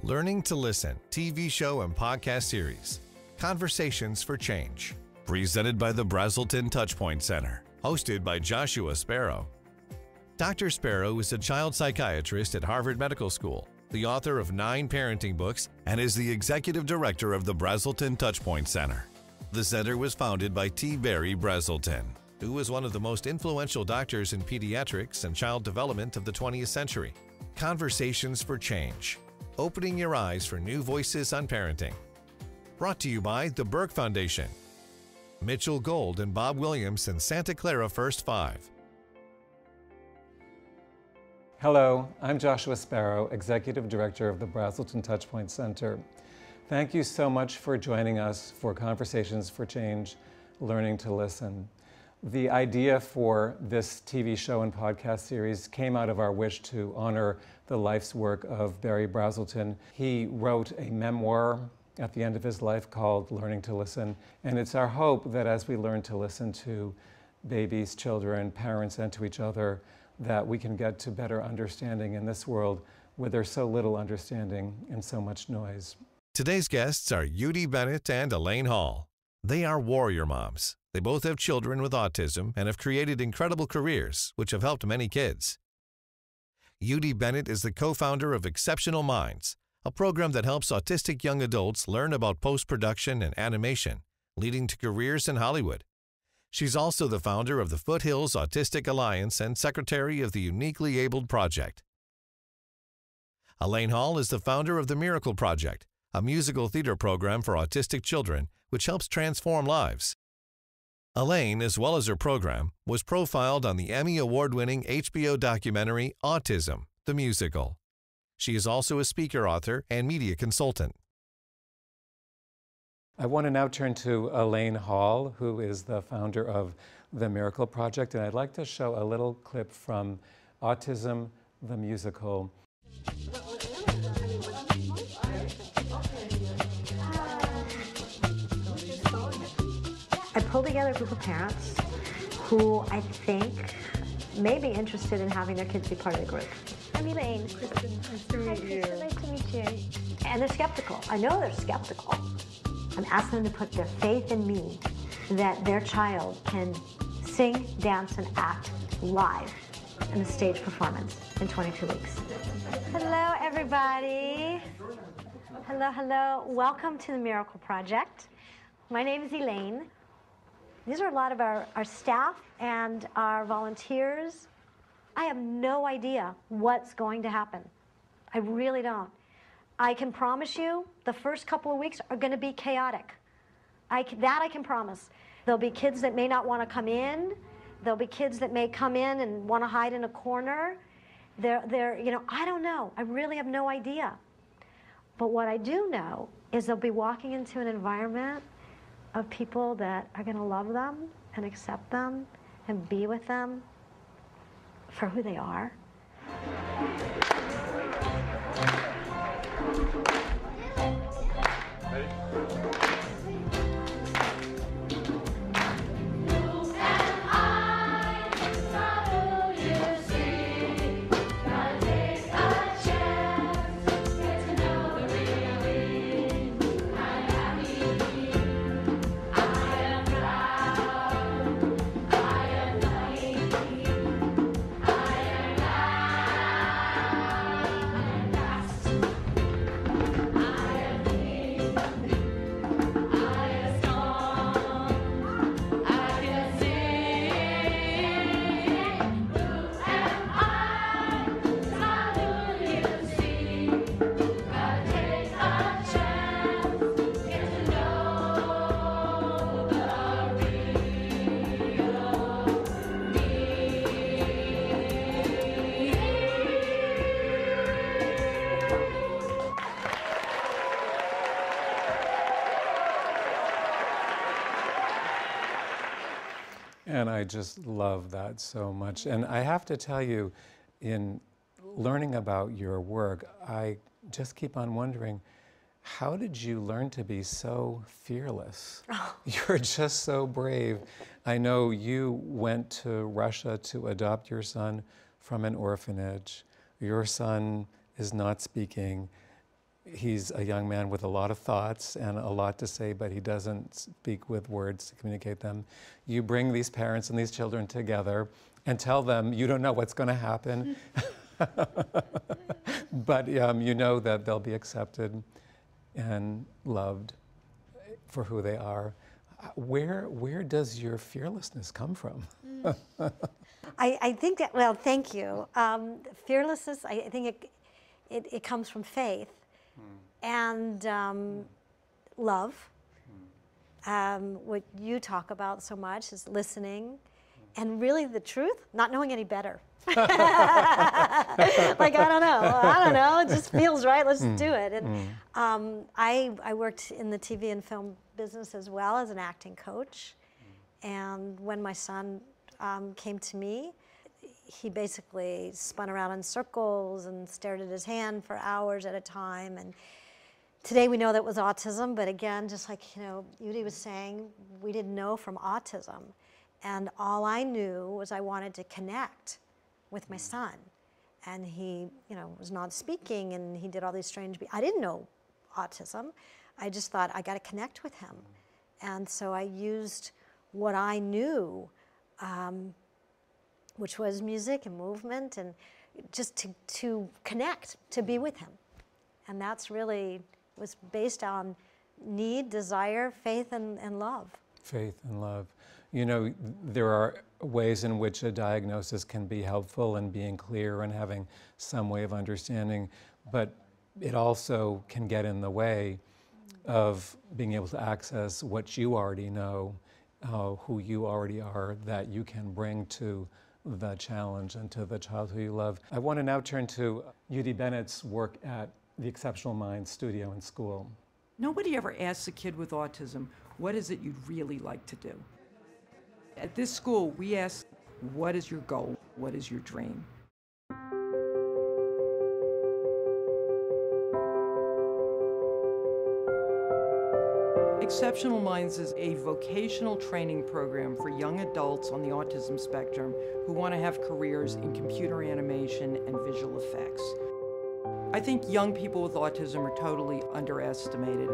Learning to Listen TV show and podcast series, Conversations for Change, presented by the Brazelton Touchpoint Center, hosted by Joshua Sparrow. Dr. Sparrow is a child psychiatrist at Harvard Medical School, the author of 9 parenting books, and is the executive director of the Brazelton Touchpoint Center. The center was founded by T. Barry Brazelton, who was one of the most influential doctors in pediatrics and child development of the 20th century. Conversations for Change, opening your eyes for new voices on parenting. Brought to you by the Burke Foundation, Mitchell Gold and Bob Williams and Santa Clara First 5. Hello, I'm Joshua Sparrow, Executive Director of the Brazelton Touchpoint Center. Thank you so much for joining us for Conversations for Change, Learning to Listen. The idea for this TV show and podcast series came out of our wish to honor the life's work of Barry Brazelton. He wrote a memoir at the end of his life called Learning to Listen, and it's our hope that as we learn to listen to babies, children, parents, and to each other, that we can get to better understanding in this world where there's so little understanding and so much noise. Today's guests are Yudi Bennett and Elaine Hall. They are warrior moms. They both have children with autism and have created incredible careers, which have helped many kids. Yudi Bennett is the co-founder of Exceptional Minds, a program that helps autistic young adults learn about post-production and animation, leading to careers in Hollywood. She's also the founder of the Foothill Autism Alliance and secretary of the Uniquely Abled Project. Elaine Hall is the founder of the Miracle Project, a musical theater program for autistic children which helps transform lives. Elaine, as well as her program, was profiled on the Emmy Award-winning HBO documentary Autism the Musical. She is also a speaker, author, and media consultant. I want to now turn to Elaine Hall, who is the founder of the Miracle Project, and I'd like to show a little clip from Autism the Musical. I pulled together a group of parents who I think may be interested in having their kids be part of the group. I'm Elaine. Kristen, nice to meet you. Nice to meet you. And they're skeptical. I know they're skeptical. I'm asking them to put their faith in me that their child can sing, dance, and act live in a stage performance in 22 weeks. Hello, everybody. Hello, hello. Welcome to the Miracle Project. My name is Elaine. These are a lot of our staff and our volunteers. I have no idea what's going to happen. I really don't. I can promise you the first couple of weeks are going to be chaotic. That I can promise. There'll be kids that may not want to come in. There'll be kids that may come in and want to hide in a corner. I don't know. I really have no idea. But what I do know is they'll be walking into an environment of people that are going to love them and accept them and be with them for who they are. Ready? And I just love that so much. And I have to tell you, in learning about your work, I just keep on wondering, how did you learn to be so fearless? Oh. You're just so brave. I know you went to Russia to adopt your son from an orphanage. Your son is not speaking. He's a young man with a lot of thoughts and a lot to say, but he doesn't speak with words to communicate them. You bring these parents and these children together and tell them you don't know what's going to happen, but you know that they'll be accepted and loved for who they are. Where does your fearlessness come from? I think that, well, thank you. Fearlessness, I think it comes from faith and love. What you talk about so much is listening, and really the truth, not knowing any better. Like, I don't know, it just feels right, let's do it. And I worked in the TV and film business as well as an acting coach. And when my son came to me, he basically spun around in circles and stared at his hand for hours at a time. And today we know that was autism, but again, just like Yudi was saying, we didn't know from autism. And all I knew was I wanted to connect with my son. And he was not speaking, and he did all these strange, I didn't know autism. I just thought I got to connect with him. And so I used what I knew, which was music and movement, and just to connect, to be with him. And that's really was based on need, desire, faith, and love. Faith and love. There are ways in which a diagnosis can be helpful in being clear and having some way of understanding, but it also can get in the way of being able to access what you already know, who you already are, that you can bring to the challenge and to the child who you love. I want to now turn to Yudi Bennett's work at the Exceptional Minds Studio and School. Nobody ever asks a kid with autism, what is it you'd really like to do? At this school, we ask, what is your goal? What is your dream? Exceptional Minds is a vocational training program for young adults on the autism spectrum who want to have careers in computer animation and visual effects. I think young people with autism are totally underestimated.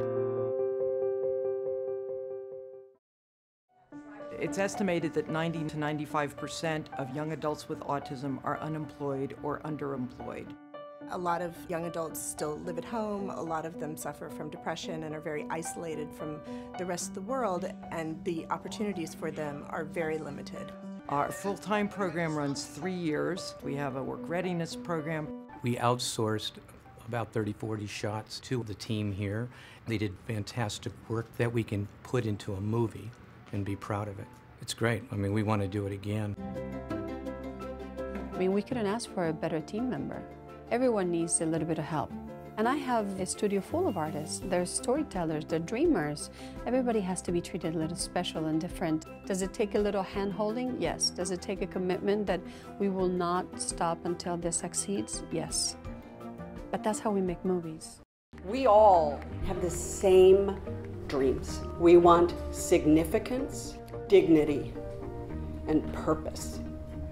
It's estimated that 90 to 95% of young adults with autism are unemployed or underemployed. A lot of young adults still live at home. A lot of them suffer from depression and are very isolated from the rest of the world, and the opportunities for them are very limited. Our full-time program runs 3 years. We have a work readiness program. We outsourced about 30-40 shots to the team here. They did fantastic work that we can put into a movie and be proud of it. It's great. I mean, we want to do it again. I mean, we couldn't ask for a better team member. Everyone needs a little bit of help. And I have a studio full of artists. They're storytellers, they're dreamers. Everybody has to be treated a little special and different. Does it take a little hand-holding? Yes. Does it take a commitment that we will not stop until this succeeds? Yes. But that's how we make movies. We all have the same dreams. We want significance, dignity, and purpose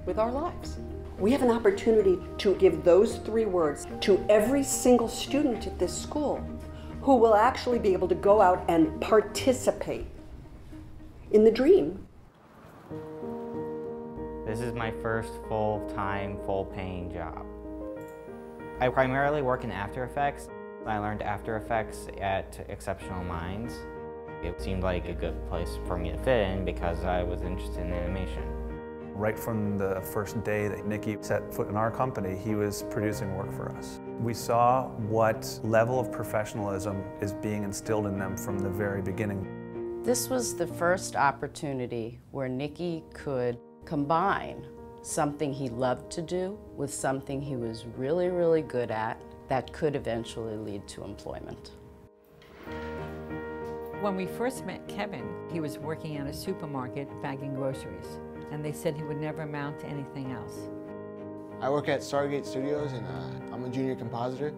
with our lives. We have an opportunity to give those 3 words to every single student at this school who will actually be able to go out and participate in the dream. This is my first full-time, full-paying job. I primarily work in After Effects. I learned After Effects at Exceptional Minds. It seemed like a good place for me to fit in because I was interested in animation. Right from the first day that Nicky set foot in our company, he was producing work for us. We saw what level of professionalism is being instilled in them from the very beginning. This was the first opportunity where Nicky could combine something he loved to do with something he was really, really good at that could eventually lead to employment. When we first met Kevin, he was working at a supermarket bagging groceries, and they said he would never amount to anything else. I work at Stargate Studios, and I'm a junior compositor.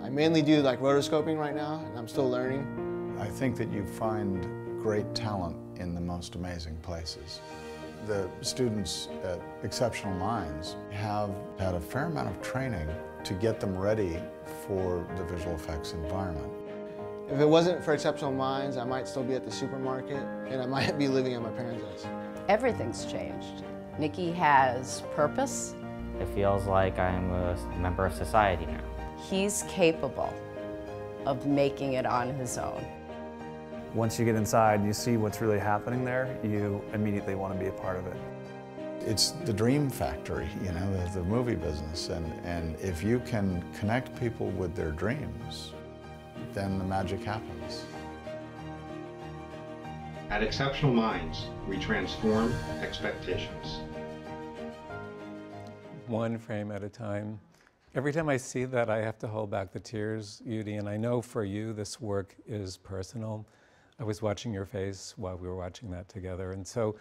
I mainly do like rotoscoping right now, and I'm still learning. I think that you find great talent in the most amazing places. The students at Exceptional Minds have had a fair amount of training to get them ready for the visual effects environment. If it wasn't for Exceptional Minds, I might still be at the supermarket, and I might be living at my parents' house. Everything's changed. Nikki has purpose. It feels like I'm a member of society now. He's capable of making it on his own. Once you get inside, you see what's really happening there, you immediately want to be a part of it. It's the dream factory, you know, the movie business, and if you can connect people with their dreams, then the magic happens. At Exceptional Minds, we transform expectations. One frame at a time. Every time I see that, I have to hold back the tears, Yudi, and I know for you this work is personal. I was watching your face while we were watching that together, and so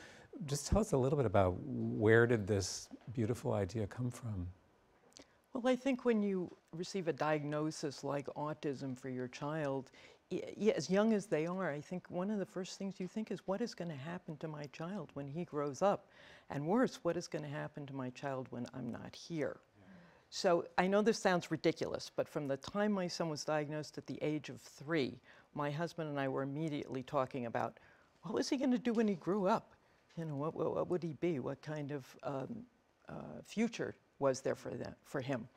just tell us a little bit about where did this beautiful idea come from? Well, I think when you receive a diagnosis like autism for your child, as young as they are, I think one of the first things you think is, what is going to happen to my child when he grows up? And worse, what is going to happen to my child when I'm not here? So I know this sounds ridiculous, but from the time my son was diagnosed at the age of 3, my husband and I were immediately talking about, what was he going to do when he grew up? You know, what would he be? What kind of future was there for him?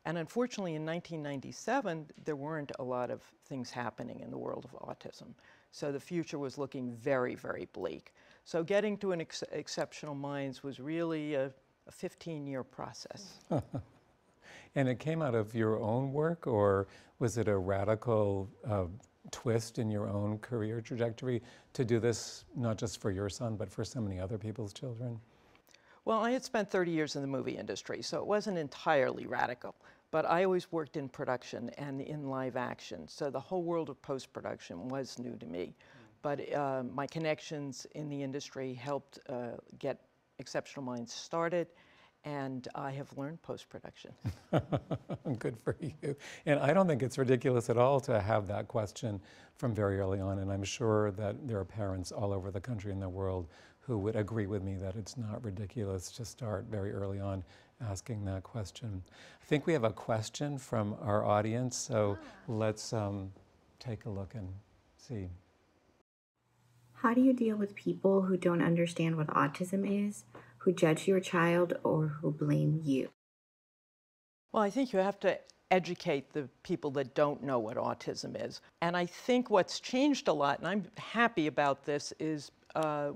And unfortunately, in 1997, there weren't a lot of things happening in the world of autism. So the future was looking very, very bleak. So getting to an Exceptional Minds was really a 15-year process. And it came out of your own work, or was it a radical twist in your own career trajectory to do this, not just for your son, but for so many other people's children? Well, I had spent 30 years in the movie industry, so it wasn't entirely radical, but I always worked in production and in live action, so the whole world of post-production was new to me. But my connections in the industry helped get Exceptional Minds started, and I have learned post-production. Good for you. And I don't think it's ridiculous at all to have that question from very early on, and I'm sure that there are parents all over the country and the world who would agree with me that it's not ridiculous to start very early on asking that question. I think we have a question from our audience, so let's take a look and see. How do you deal with people who don't understand what autism is, who judge your child, or who blame you? Well, I think you have to educate the people that don't know what autism is. And I think what's changed a lot, and I'm happy about this, is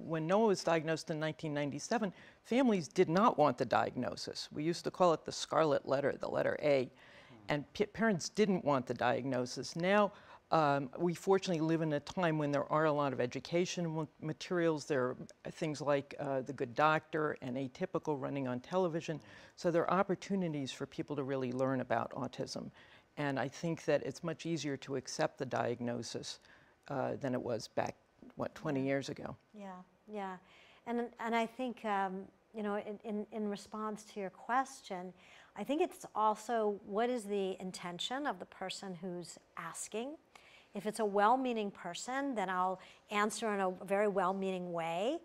when Noah was diagnosed in 1997, families did not want the diagnosis. We used to call it the scarlet letter, the letter A, and parents didn't want the diagnosis. Now, we fortunately live in a time when there are a lot of educational materials. There are things like The Good Doctor and Atypical running on television. So there are opportunities for people to really learn about autism. And I think that it's much easier to accept the diagnosis than it was back, what, 20 years ago. Yeah, yeah. And I think, you know, in response to your question, I think it's also what is the intention of the person who's asking. If it's a well-meaning person, then I'll answer in a very well-meaning way.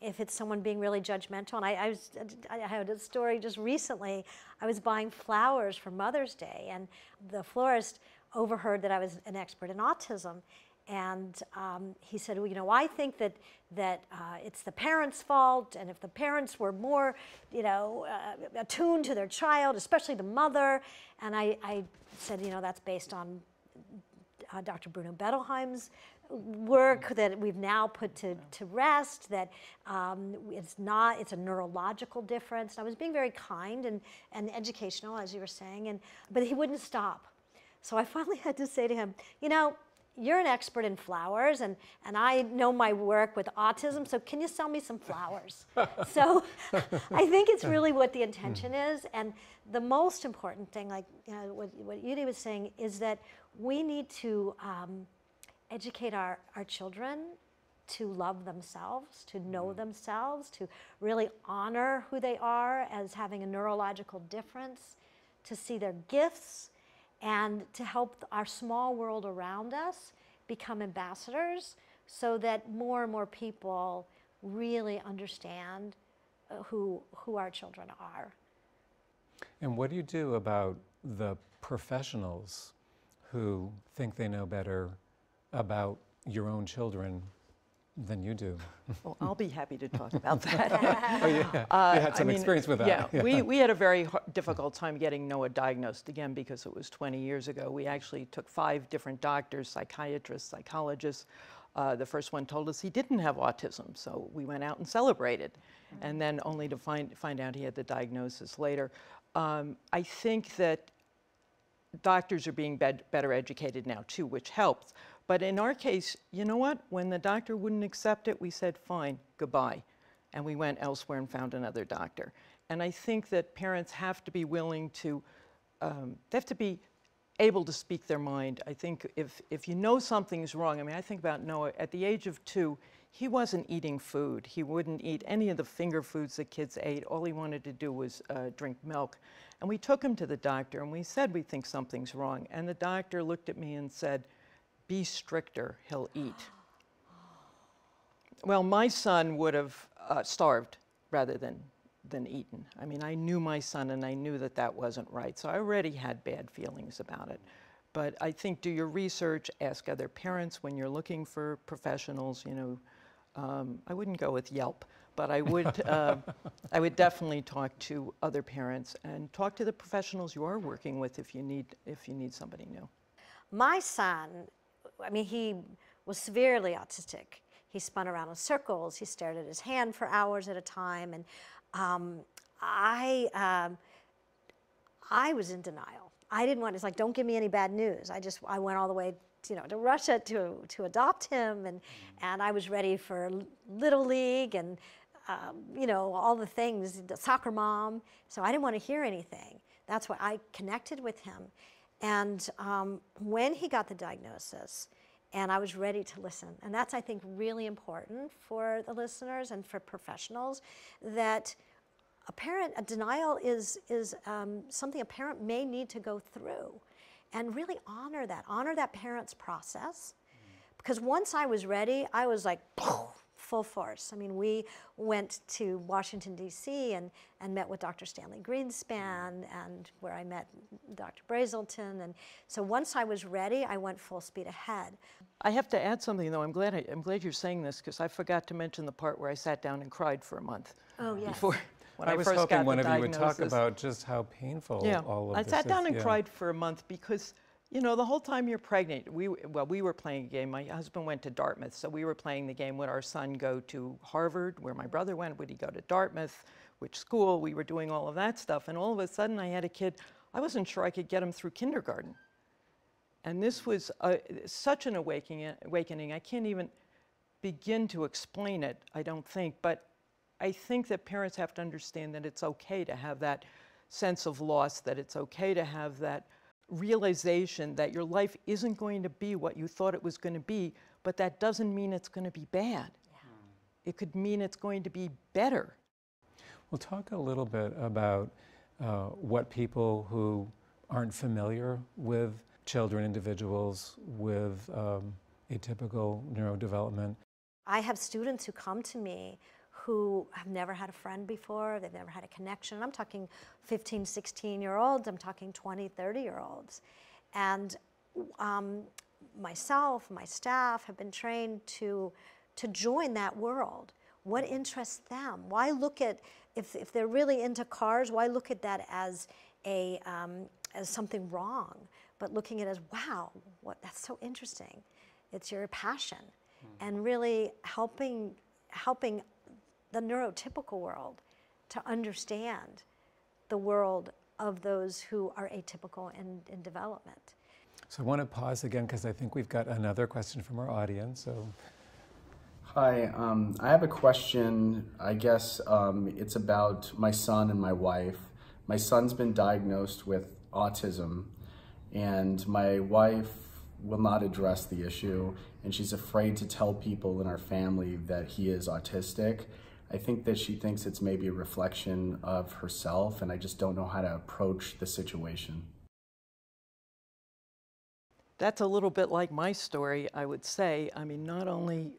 If it's someone being really judgmental, and I had a story just recently. I was buying flowers for Mother's Day, and the florist overheard that I was an expert in autism. And he said, well, you know, I think that it's the parents' fault, and if the parents were more, you know, attuned to their child, especially the mother. And I said, you know, that's based on Dr. Bruno Bettelheim's work that we've now put to rest, that it's a neurological difference. And I was being very kind and educational, as you were saying, but he wouldn't stop. So I finally had to say to him, you know, you're an expert in flowers, and I know my work with autism, so can you sell me some flowers? So I think it's really what the intention is, and the most important thing, like what Yudi was saying, is that we need to educate our children to love themselves, to know themselves, to really honor who they are as having a neurological difference, to see their gifts, and to help our small world around us become ambassadors so that more and more people really understand who our children are. And what do you do about the professionals who think they know better about your own children than you do? Well, I'll be happy to talk about that. Oh, yeah. You had some experience with that. Yeah, we had a very difficult time getting Noah diagnosed, again, because it was 20 years ago. We actually took 5 different doctors, psychiatrists, psychologists. The first one told us he didn't have autism, so we went out and celebrated, and then only to find out he had the diagnosis later. I think that doctors are being better educated now, too, which helps. But in our case, you know what? When the doctor wouldn't accept it, we said, fine, goodbye. And we went elsewhere and found another doctor. And I think that parents have to be willing to, they have to be able to speak their mind. I think if you know something's wrong, I mean, I think about Noah, at the age of 2, he wasn't eating food. He wouldn't eat any of the finger foods that kids ate. All he wanted to do was drink milk. And we took him to the doctor and we said, we think something's wrong. And the doctor looked at me and said, be stricter, he'll eat. Well, my son would have starved rather than eaten. I mean, I knew my son and I knew that that wasn't right. So I already had bad feelings about it. But I think do your research, ask other parents when you're looking for professionals, you know. I wouldn't go with Yelp, but I would, I would definitely talk to other parents and talk to the professionals you are working with if you need somebody new. My son, I mean, he was severely autistic. He spun around in circles. He stared at his hand for hours at a time. And I was in denial. I didn't want, it's like, don't give me any bad news. I went all the way, you know, to Russia to adopt him. And I was ready for Little League and, you know, all the things, the soccer mom. So I didn't want to hear anything. That's why I connected with him. And when he got the diagnosis, and I was ready to listen. And that's, I think, really important for the listeners and for professionals, that a denial is something a parent may need to go through, and really honor that parent's process. Because once I was ready, I was like, full force. I mean, we went to Washington, D.C. and met with Dr. Stanley Greenspan, and where I met Dr. Brazelton. And so once I was ready, I went full speed ahead. I have to add something, though. I'm glad you're saying this, because I forgot to mention the part where I sat down and cried for a month. Oh, yes. Before, when I was first hoping got one the of you would talk diagnosis. about just how painful all of this is. I sat down and cried for a month because, you know, the whole time you're pregnant, we were playing a game. My husband went to Dartmouth, so we were playing the game. Would our son go to Harvard, where my brother went? Would he go to Dartmouth? Which school? We were doing all of that stuff. And all of a sudden, I had a kid. I wasn't sure I could get him through kindergarten. And this was such an awakening. I can't even begin to explain it, I don't think. But I think that parents have to understand that it's okay to have that sense of loss, that it's okay to have that realization that your life isn't going to be what you thought it was going to be, but that doesn't mean it's going to be bad. Yeah. It could mean it's going to be better. We'll talk a little bit about what people who aren't familiar with children, individuals with atypical neurodevelopment. I have students who come to me who have never had a friend before, they've never had a connection. I'm talking 15, 16-year-olds, I'm talking 20, 30-year-olds. And myself, my staff have been trained to join that world. What interests them? Why look at, if they're really into cars, why look at that as something wrong? But looking at it as, wow, that's so interesting. It's your passion. And really helping the neurotypical world to understand the world of those who are atypical in development. So I want to pause again because I think we've got another question from our audience. So, hi, I have a question. I guess it's about my son and my wife. My son's been diagnosed with autism, and my wife will not address the issue, and she's afraid to tell people in our family that he is autistic. I think that she thinks it's maybe a reflection of herself, and I just don't know how to approach the situation. That's a little bit like my story, I would say. I mean, not only,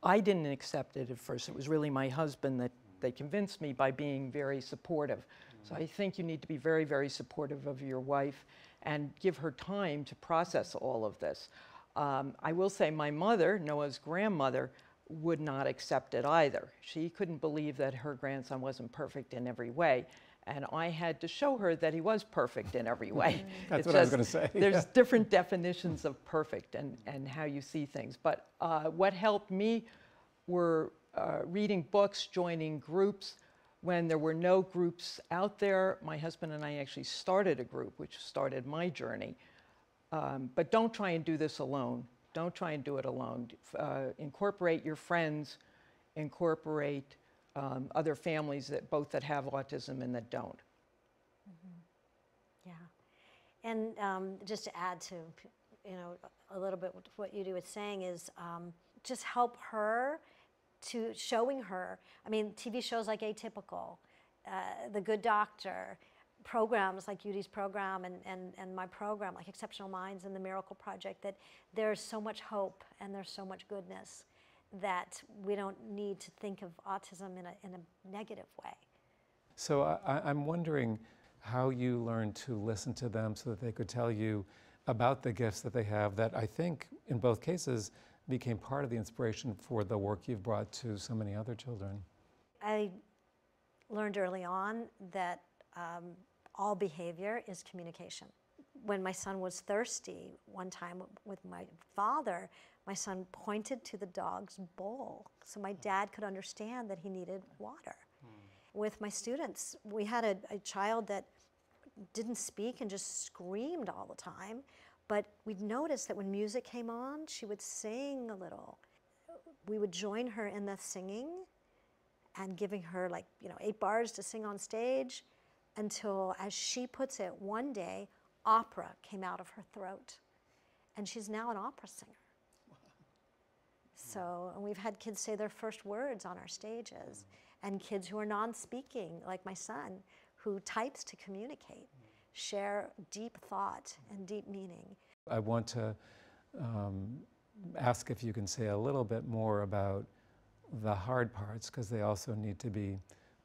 I didn't accept it at first, it was really my husband that convinced me by being very supportive. So I think you need to be very, very supportive of your wife and give her time to process all of this. I will say my mother, Noah's grandmother, would not accept it either. She couldn't believe that her grandson wasn't perfect in every way. And I had to show her that he was perfect in every way. That's what I was going to say. There's different definitions of perfect and how you see things. But what helped me were reading books, joining groups. When there were no groups out there, my husband and I actually started a group, which started my journey. But don't try and do this alone. Don't try and do it alone. Incorporate your friends, incorporate other families that have autism and that don't. Yeah, and just to add to, a little bit what Yudi was saying is just help her to showing her. I mean, TV shows like Atypical, The Good Doctor, programs like Yudi's program and my program like Exceptional Minds and the Miracle Project, that there's so much hope and there's so much goodness that we don't need to think of autism in a negative way. So I'm wondering how you learned to listen to them so that they could tell you about the gifts that they have that I think in both cases became part of the inspiration for the work you've brought to so many other children. I learned early on that all behavior is communication. When my son was thirsty one time with my father, my son pointed to the dog's bowl so my dad could understand that he needed water. With my students, we had a child that didn't speak and just screamed all the time, but we'd noticed that when music came on, she would sing a little. We would join her in the singing and giving her 8 bars to sing on stage until, as she puts it, one day, opera came out of her throat. And she's now an opera singer. So, and we've had kids say their first words on our stages, and kids who are non-speaking, like my son, who types to communicate, share deep thought and deep meaning. I want to ask if you can say a little bit more about the hard parts, because they also need to be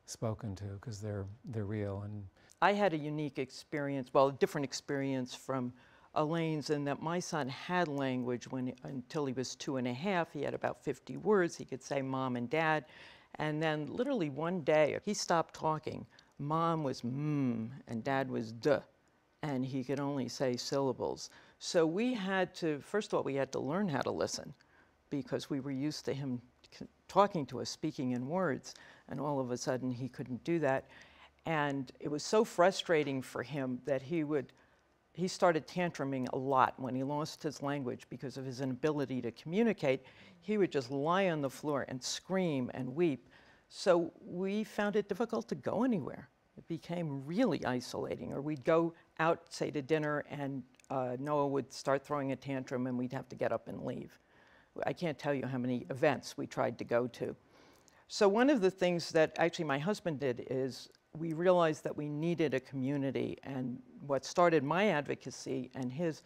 spoken to, because they're real. And I had a unique experience, well, a different experience from Elaine's, in that my son had language until he was 2.5. He had about 50 words. He could say mom and dad. And then literally one day, he stopped talking. Mom was and dad was duh. And he could only say syllables. So we had to, first of all, we had to learn how to listen, because we were used to him talking to us, speaking in words, and all of a sudden he couldn't do that. And it was so frustrating for him that he started tantruming a lot when he lost his language because of his inability to communicate. He would just lie on the floor and scream and weep. So we found it difficult to go anywhere. It became really isolating. Or we'd go out, say, to dinner, and Noah would start throwing a tantrum and we'd have to get up and leave. I can't tell you how many events we tried to go to. So one of the things that actually my husband did is we realized that we needed a community, and what started my advocacy and his,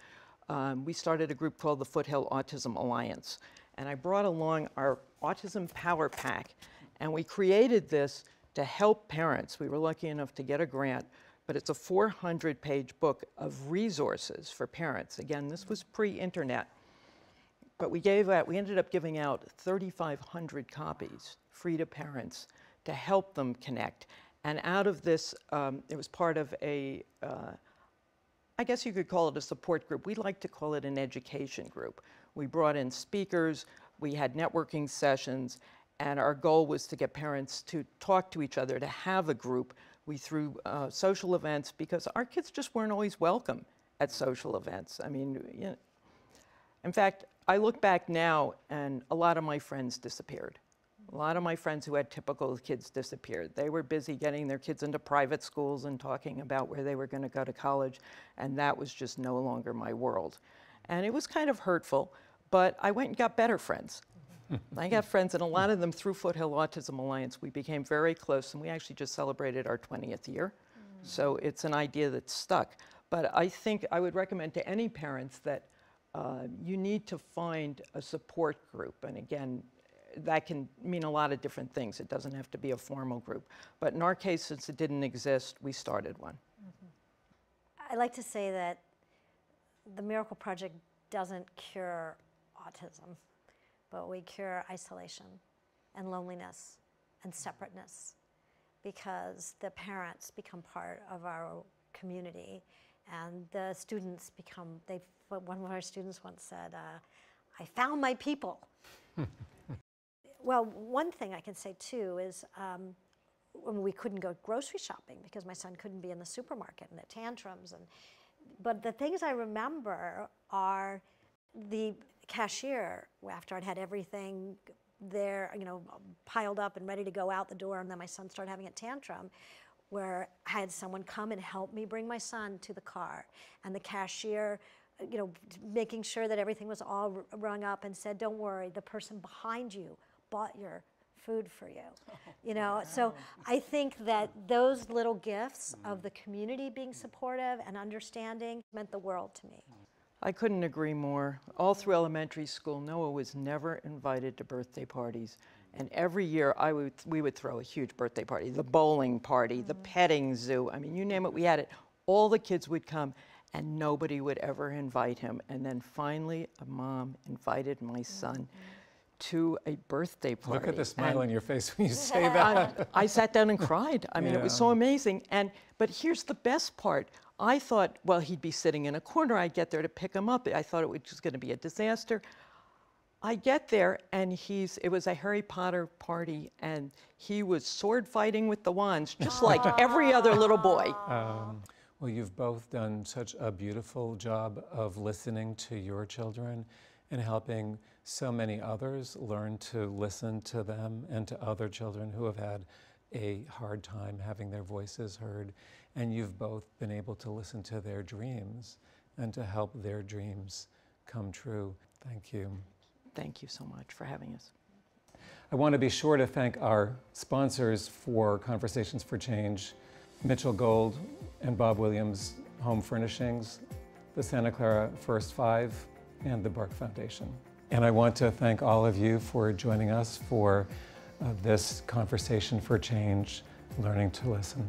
we started a group called the Foothill Autism Alliance. And I brought along our Autism Power Pack, and we created this to help parents. We were lucky enough to get a grant, but it's a 400-page book of resources for parents. Again, this was pre-internet. But we ended up giving out 3,500 copies free to parents to help them connect. And out of this, it was part of a, I guess you could call it a support group. We like to call it an education group. We brought in speakers, we had networking sessions, and our goal was to get parents to talk to each other, to have a group. We threw social events, because our kids just weren't always welcome at social events. I mean, in fact, I look back now and a lot of my friends disappeared. A lot of my friends who had typical kids disappeared. They were busy getting their kids into private schools and talking about where they were going to go to college, and that was just no longer my world. And it was kind of hurtful, but I went and got better friends. I got friends, and a lot of them through Foothill Autism Alliance. We became very close, and we actually just celebrated our 20th year. So it's an idea that's stuck. But I think I would recommend to any parents that you need to find a support group. And again, that can mean a lot of different things. It doesn't have to be a formal group. But in our case, since it didn't exist, we started one. I like to say that the Miracle Project doesn't cure autism, but we cure isolation and loneliness and separateness, because the parents become part of our community and the students become, one of our students once said, I found my people. Well, one thing I can say too is when we couldn't go grocery shopping because my son couldn't be in the supermarket and the tantrums. But the things I remember are the cashier, after I'd had everything there, you know, piled up and ready to go out the door, and then my son started having a tantrum, where I had someone come and help me bring my son to the car. And the cashier, you know, making sure that everything was all rung up, and said, don't worry, the person behind you bought your food for you. You know, so I think that those little gifts of the community being supportive and understanding meant the world to me. I couldn't agree more. All through elementary school, Noah was never invited to birthday parties. And every year we would throw a huge birthday party, the bowling party, the petting zoo. I mean, you name it, we had it. All the kids would come and nobody would ever invite him. And then finally, a mom invited my son to a birthday party. Look at the smile on your face when you say that. I sat down and cried. I mean, it was so amazing. But here's the best part. I thought, well, he'd be sitting in a corner. I'd get there to pick him up. I thought it was just going to be a disaster. I get there, and it was a Harry Potter party, and he was sword fighting with the wands, just like every other little boy. Well, you've both done such a beautiful job of listening to your children and helping so many others learn to listen to them and to other children who have had a hard time having their voices heard. And you've both been able to listen to their dreams and to help their dreams come true. Thank you. Thank you so much for having us. I want to be sure to thank our sponsors for Conversations for Change, Mitchell Gold and Bob Williams Home Furnishings, the Santa Clara First Five, and the Bark Foundation. And I want to thank all of you for joining us for this Conversation for Change, Learning to Listen.